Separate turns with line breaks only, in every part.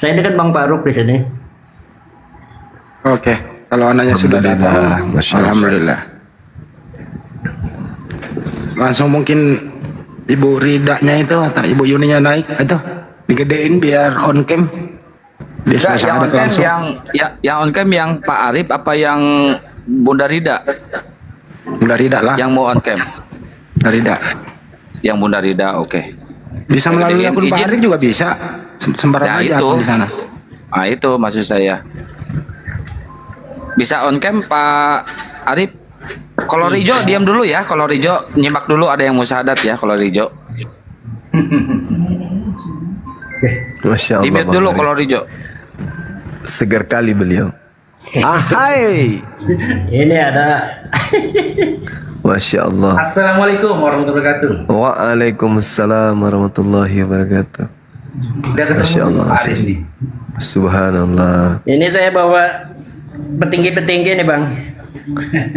Saya dekat Bang Faruk di sini.
Oke, kalau anaknya sudah datang, alhamdulillah. Langsung mungkin Ibu Ridanya itu atau Ibu Yuninya naik itu digedein biar on cam.
Enggak, yang on cam yang on cam yang Pak Arif apa yang Bunda Rida?
Bunda Rida lah.
Yang mau on cam.
Bunda Rida.
Yang Bunda Rida, oke.
Bisa melalui akun Pak Arif juga bisa. Sembarang aja akun di sana.
Nah, itu maksud saya. Bisa on cam Pak Arif. Kalau Rijo diam dulu ya. Kalau Rijo nyimak dulu, ada yang musyahadat ya kalau Rijo.
Masya Allah.
Dimute dulu kalau Rijo.
Segar kali beliau. Hai.
Ini ada.
Masya Allah.
Assalamualaikum warahmatullahi wabarakatuh.
Waalaikumsalam warahmatullahi wabarakatuh.
Udah ketemu
Masya Allah.
Pak Arif nih.
Subhanallah.
Ini saya bawa petinggi-petinggi nih Bang.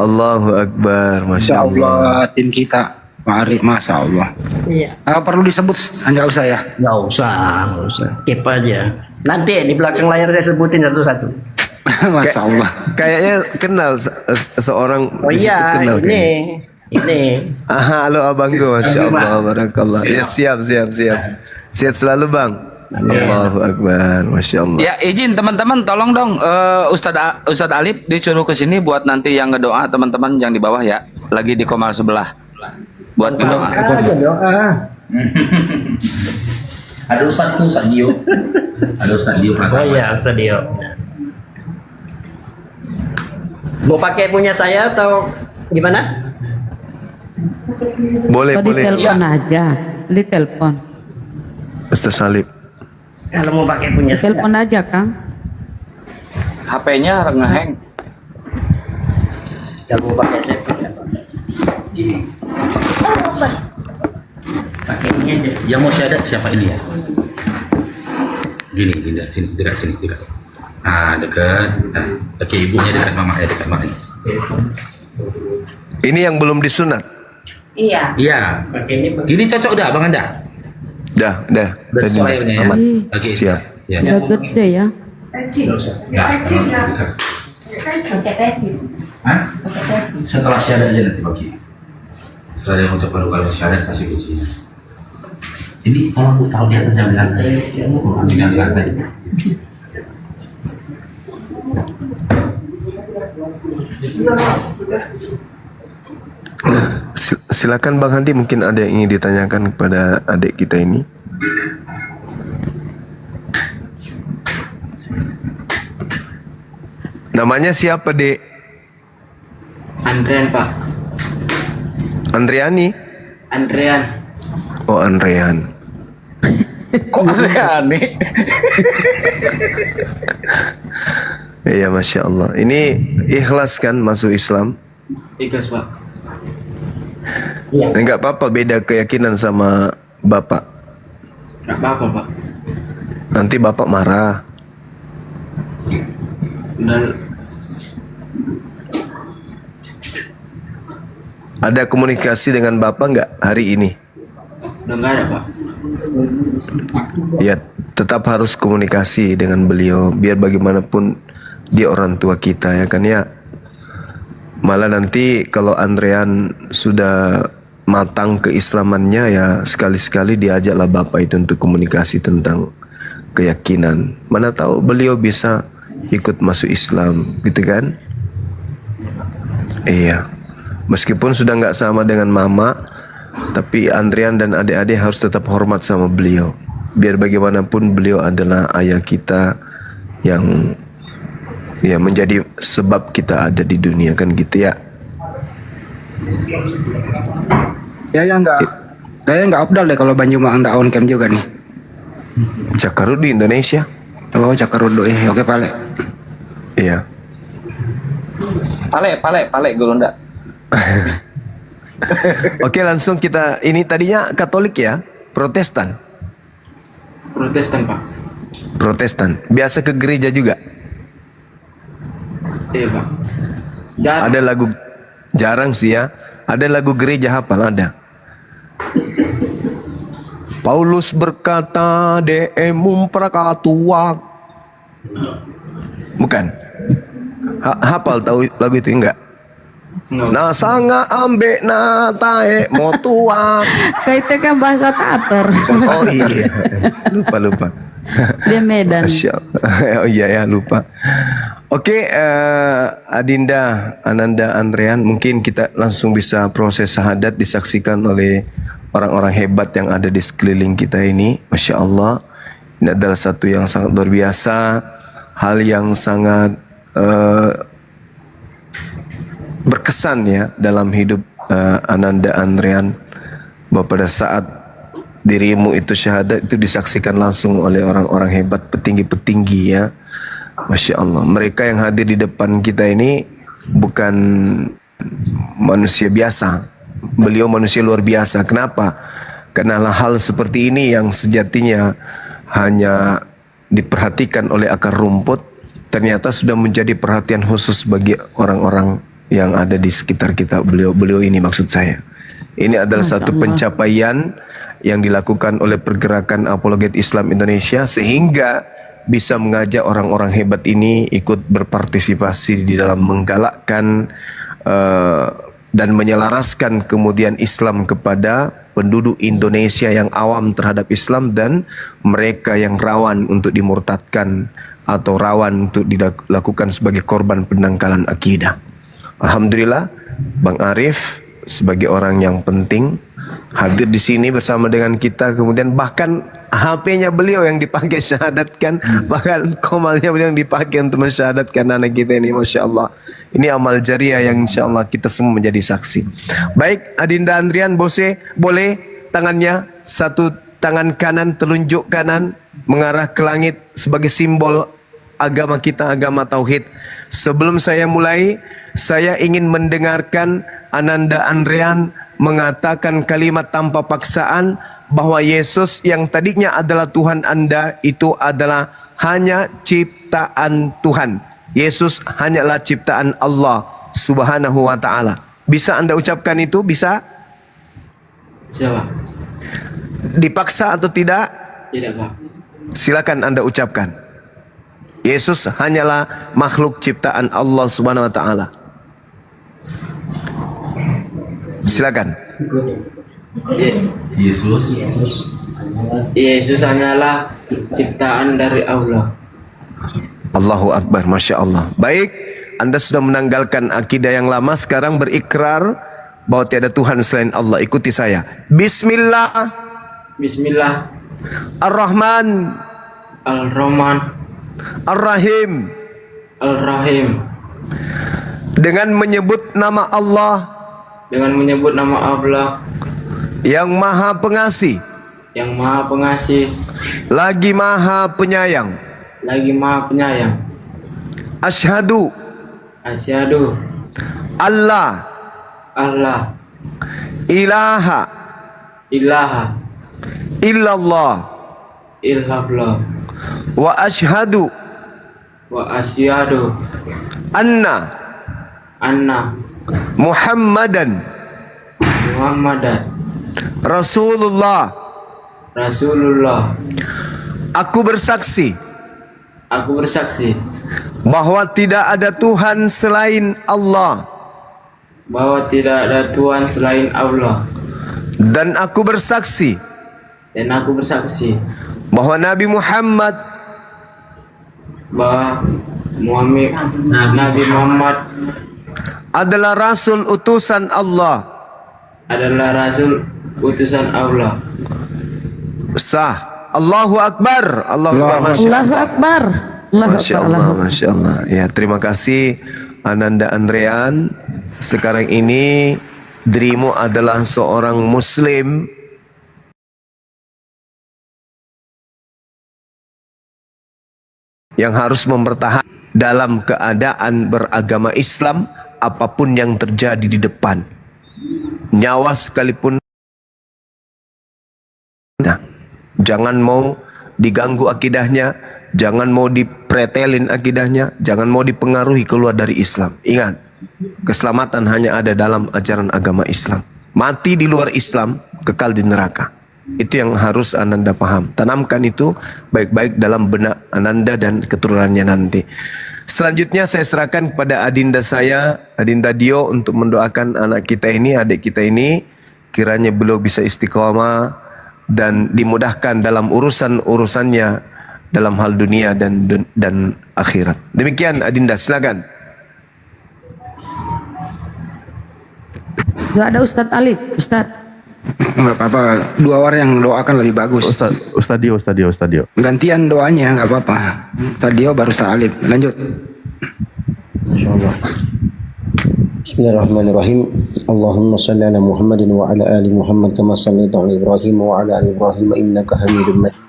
Allahu Akbar. Masya
Masya
Allah.
Allah, tim kita Pak Arif, Masya Allah.
Iya.
Perlu disebut? Enggak usah ya.
Nggak usah. Keep aja. Nanti di belakang layar saya sebutin satu-satu.
Masya Allah.
Kayaknya kenal seorang.
Oh
di situ
iya,
kenal
ini.
kayaknya.
Ini.
Halo abangku, Masya Allah, barakallah. Ya siap. Siap selalu bang. Allahu Akbar, Masya Allah.
Ya izin teman-teman, tolong dong Ustadz Alif disuruh ke sini buat nanti yang ngedoa teman-teman yang di bawah ya. Lagi di komar sebelah. Buat ngedoa.
Aja doa.
Ada Ustadz tuh, Ustadz Dio. Ada Ustadz Dio.
Oh iya, Ustaz Dio. Mau pakai punya saya atau gimana?
Boleh.
Di telepon aja, di telepon.
Ustaz Salib.
Kalau mau pakai punya
Di telepon aja, Kang.
HP-nya ngehang.
Kalau mau pakai saya punya.
Gini,
Pakai ini aja.
yang mau syahadat siapa ini ya? Gini, sini, dekat sini, dekat. Ah, dekat. Oke, ibunya dekat mamanya, dekat mamanya.
Ini yang belum disunat.
Iya.
Iya.
Pakai ini.
Gini cocok udah, Bang Anda?
Dah.
Udah
Tadi
sesuai layarnya ya?
aman.
Oke.
Siap.
Ya.
Udah gede ya.
Enggak. Hah? Setelah syahadat aja nanti bagi. Setelah dia mengucapkan kalau syahadat kasih kuncinya. Ini kalau aku tahu di atas jam lantai, aku ambil di lantai.
Silakan Bang Handi, mungkin ada yang ingin ditanyakan kepada adik kita ini. Namanya siapa, Dek?
Andrean Pak.
Andriani?
Andrean.
Oh, Andrean.
Kok aneh?
Iya, Masya Allah. Ini ikhlas kan masuk Islam?
Ikhlas Pak.
Enggak apa-apa beda keyakinan sama Bapak.
Gak apa-apa Pak.
Nanti Bapak marah.
Dan
Ada komunikasi dengan Bapak nggak hari ini?
udah nggak ada Pak.
Ya, tetap harus komunikasi dengan beliau. Biar bagaimanapun dia orang tua kita ya kan ya. Malah nanti kalau Andrean sudah matang keislamannya ya sekali-sekali diajaklah Bapak itu untuk komunikasi tentang keyakinan. Mana tahu beliau bisa ikut masuk Islam gitu kan. Iya. Meskipun sudah nggak sama dengan mama, tapi Andrian dan adik-adik harus tetap hormat sama beliau. Biar bagaimanapun beliau adalah ayah kita yang ya menjadi sebab kita ada di dunia kan gitu ya.
Ya enggak. Saya enggak abdal deh kalau Banyumas anda on cam juga nih.
Cakarut di Indonesia.
Oh, Cakarudo oke Pale.
Iya.
Pale Gurunda.
Oke, langsung kita ini tadinya Katolik ya, Protestan.
Protestan Pak.
Protestan. Biasa ke gereja juga.
Iya Pak. Jarang.
Ada lagu jarang sih ya. Ada lagu gereja hafal ada. Paulus berkata, "Deemum prakatuak." Bukan. Hafal tahu lagu itu enggak?
Enggak.
Nah sanga ambek na tae motua.
Kayak itu kan bahasa Tator.
Oh iya. Lupa.
Dia Medan.
Masya Allah. Oh iya ya, lupa. Oke, Adinda Ananda Andrean, mungkin kita langsung bisa proses syahadat disaksikan oleh orang-orang hebat yang ada di sekeliling kita ini. Masya Allah, ini adalah satu yang sangat luar biasa, hal yang sangat berkesan ya dalam hidup Ananda Andrean, bahwa pada saat dirimu itu syahadat itu disaksikan langsung oleh orang-orang hebat, petinggi-petinggi ya. Masya Allah, mereka yang hadir di depan kita ini bukan manusia biasa. Beliau manusia luar biasa. Kenapa? Karena hal seperti ini yang sejatinya hanya diperhatikan oleh akar rumput, ternyata sudah menjadi perhatian khusus bagi orang-orang yang ada di sekitar kita. Beliau ini maksud saya. Ini adalah satu pencapaian yang dilakukan oleh pergerakan apologet Islam Indonesia, sehingga bisa mengajak orang-orang hebat ini ikut berpartisipasi di dalam menggalakkan dan menyelaraskan kemudian Islam kepada penduduk Indonesia yang awam terhadap Islam dan mereka yang rawan untuk dimurtadkan atau rawan untuk dilakukan sebagai korban pendangkalan akidah. Alhamdulillah, Bang Arif sebagai orang yang penting hadir di sini bersama dengan kita, kemudian bahkan HP-nya beliau yang dipakai syahadatkan, bahkan komalnya beliau yang dipakai untuk mensyahadatkan anak kita ini. Masya Allah, ini amal jariah yang insya Allah kita semua menjadi saksi. Baik, Adinda Andrian, boleh tangannya, satu tangan kanan, telunjuk kanan mengarah ke langit sebagai simbol agama kita, agama tauhid. Sebelum saya mulai, saya ingin mendengarkan Ananda Andrean mengatakan kalimat tanpa paksaan bahwa Yesus yang tadinya adalah Tuhan Anda itu adalah hanya ciptaan Tuhan. Yesus hanyalah ciptaan Allah Subhanahu wa ta'ala. Bisa Anda ucapkan itu? Bisa?
Bisa, Pak?
Dipaksa atau tidak?
Tidak, Pak.
Silakan Anda ucapkan. Yesus hanyalah makhluk ciptaan Allah Subhanahu wa ta'ala. Silakan.
Yesus hanyalah ciptaan dari Allah.
Allahu Akbar, Masya Allah. Baik, Anda sudah menanggalkan akidah yang lama, sekarang berikrar bahwa tiada Tuhan selain Allah. Ikuti saya. Bismillah.
Bismillah.
Ar-Rahman.
Al-Rahman.
Ar-Rahim.
Al-Rahim.
Dengan menyebut nama Allah,
Dengan menyebut nama Allah
yang Maha Pengasih,
yang Maha Pengasih,
lagi Maha Penyayang.
lagi Maha Penyayang.
Asyhadu
Asyhadu
Allah
Allah
ilaha
ilaha
illallah
illallah
wa asyhadu
wa asyhadu
anna Muhammadan
Muhammadan
Rasulullah.
Rasulullah.
Aku bersaksi bahwa tidak ada Tuhan selain Allah,
bahwa tidak ada Tuhan selain Allah,
dan aku bersaksi bahwa Nabi Muhammad
Nabi Muhammad
adalah Rasul utusan Allah. Sah. Allahu Akbar. Allahu Akbar.
Allahu Akbar. Allahu
Masya
Akbar.
Allah, Masya Allah. Ya, terima kasih Ananda Andrean. Sekarang ini dirimu adalah seorang Muslim yang harus mempertahankan dalam keadaan beragama Islam apapun yang terjadi di depan. Nyawa sekalipun. Nah, jangan mau diganggu akidahnya, jangan mau dipretelin akidahnya, jangan mau dipengaruhi keluar dari Islam. Ingat, keselamatan hanya ada dalam ajaran agama Islam. Mati di luar Islam, kekal di neraka. Itu yang harus Ananda paham. Tanamkan itu baik-baik dalam benak Ananda dan keturunannya nanti. Selanjutnya saya serahkan kepada adinda saya, Adinda Dio, untuk mendoakan anak kita ini, adik kita ini, kiranya beliau bisa istiqamah dan dimudahkan dalam urusan-urusannya dalam hal dunia dan akhirat. Demikian Adinda, silakan.
Gak ada Ustadz Alif, Ustadz.
Enggak apa-apa, 2 orang yang doakan lebih bagus.
Ustaz Dio.
Gantian doanya enggak apa-apa. Ustaz Dio baru Ustaz Alif. Lanjut.
Insyaallah. Bismillahirrahmanirrahim. Allahumma salli ala Muhammadin wa ala ali Muhammad kama sallaita ala Ibrahim wa ala ali Ibrahim innaka Hamidum Majid.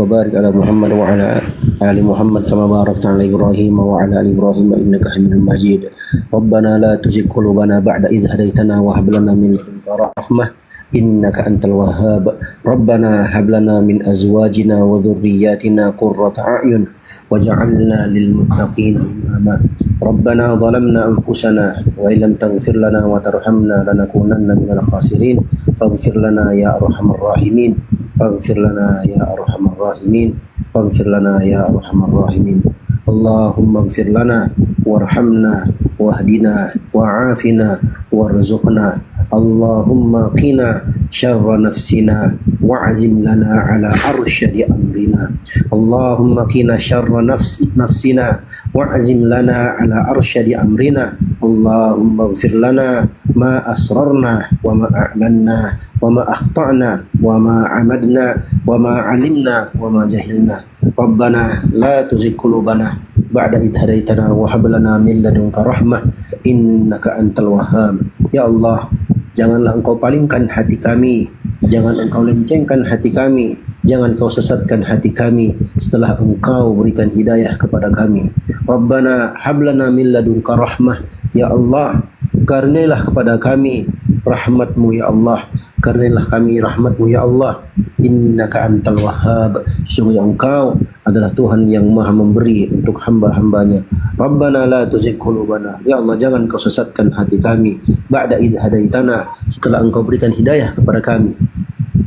Wa barik ala Muhammad wa ala ali Muhammad kama barakta ala Ibrahim wa ala ali Ibrahim innaka Hamidum Majid. Rabbana la tuzigh qulubana ba'da idh hadaytana wa hab lana min ladunka rahmah innaka antal wahhab. Rabbana hab lana min azwajina wa dhurriyyatina qurrata a'yun waj'alna lil muttaqina imama. Rabbana zalamna anfusana wa illam taghfir lana wa tarhamna lanakunanna minal khasirin faghfir lana ya arhamar rahimin faghfir lana ya arhamar rahimin faghfir lana ya arhamar rahimin. Allahumma ighfir lana warhamna wahdina wa'afina warzuqna. Allahumma qina syarra nafsina wa'azim lana ala arsyadi amrina. Allahumma qina syarra nafsina wa'azim lana ala arsyadi amrina. Allahumma ighfir lana ma asrarna wa ma a'lanna wa ma akhta'na wa ma amadna wa ma alimna wa ma jahilna. Rabbana la tuzigh qulubana ba'da idh hadaitana wa hab lana min ladunka rahmah innaka antal wahhab. Ya Allah, janganlah engkau palingkan hati kami, jangan engkau lencengkan hati kami, jangan engkau sesatkan hati kami setelah engkau berikan hidayah kepada kami. Rabbana hablana min ladunka rahmah. Ya Allah, karuniailah kepada kami rahmatmu ya Allah, karuniailah kami rahmatmu ya Allah. Innaka antal wahhab, sesungguhnya engkau adalah Tuhan yang maha memberi untuk hamba-hambanya. Rabbana la tuzigh qulubana. Ya Allah, jangan kau sesatkan hati kami ba'da idh hadaitana, setelah engkau berikan hidayah kepada kami.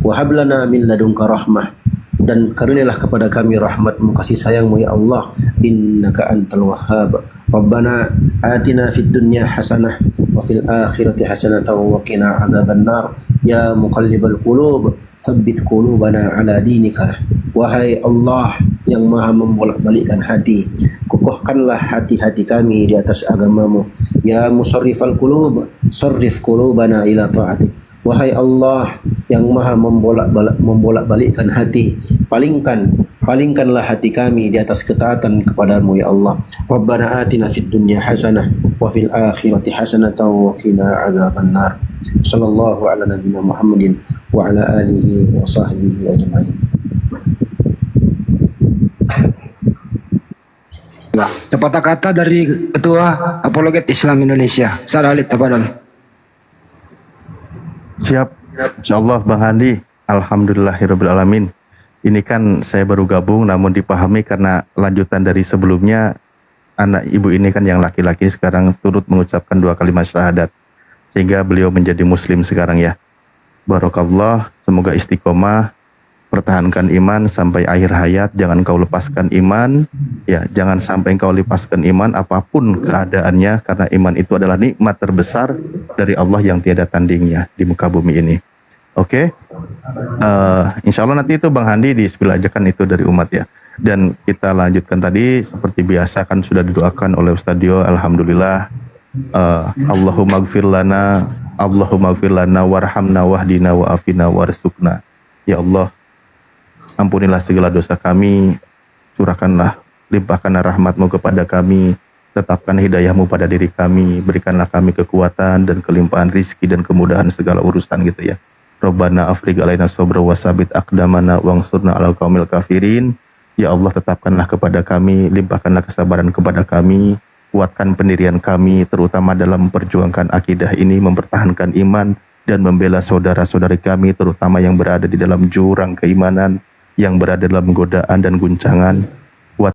Wa hab lana min ladunka rahmah, dan karuniailah kepada kami rahmatmu, kasih sayangmu ya Allah. Innaka antal wahhab. Rabbana atina fid dunya hasanah wa fil akhirati hasanatan wa qina adzabannar. Ya muqallibal qulub tsabbit qulubana ala dinika. Wahai Allah yang maha membolak-balikkan hati, kokohkanlah hati-hati kami di atas agamamu. Ya musarrifal qulub sarrif qulubana ila ta'atik. Wahai Allah yang maha membolak-balikkan hati, palingkanlah hati kami di atas ketaatan kepadamu ya Allah. Rabbana atina fid dunya hasanah wa fil akhirati hasanatan wa qina adzabannar. Sallallahu ala nabiyyina Muhammadin wa ala alihi wa sahbihi ajma'in.
Sepatah kata dari Ketua Apologet Islam Indonesia, Ustaz Alif, tafadhol.
Siap. Insyaallah Bang Handi. Alhamdulillahirabbil alamin. Ini kan saya baru gabung namun dipahami karena lanjutan dari sebelumnya anak ibu ini kan yang laki-laki sekarang turut mengucapkan 2 kalimat syahadat sehingga beliau menjadi muslim sekarang ya. Barakallah, semoga istiqomah, pertahankan iman sampai akhir hayat, jangan kau lepaskan iman ya, jangan sampai kau lepaskan iman apapun keadaannya, karena iman itu adalah nikmat terbesar dari Allah yang tiada tandingnya di muka bumi ini. Oke, insya Allah nanti itu Bang Handi disbilajakan itu dari umat ya. Dan kita lanjutkan tadi seperti biasa kan sudah didoakan oleh Ustaz Dio. Alhamdulillah. Allahumma gfir lana warhamna wahdina wa'afina warzuqna. Ya Allah, ampunilah segala dosa kami, curahkanlah, limpahkanlah rahmat-Mu kepada kami, tetapkan hidayah-Mu pada diri kami, berikanlah kami kekuatan dan kelimpahan rizki dan kemudahan segala urusan gitu ya. Rabbana afriq alaina sabra wasabit aqdamana wangsurna alal qaumil kafirin. Ya Allah, tetapkanlah kepada kami, limpahkanlah kesabaran kepada kami, kuatkan pendirian kami, terutama dalam memperjuangkan akidah ini, mempertahankan iman, dan membela saudara-saudari kami, terutama yang berada di dalam jurang keimanan, yang berada dalam godaan dan guncangan.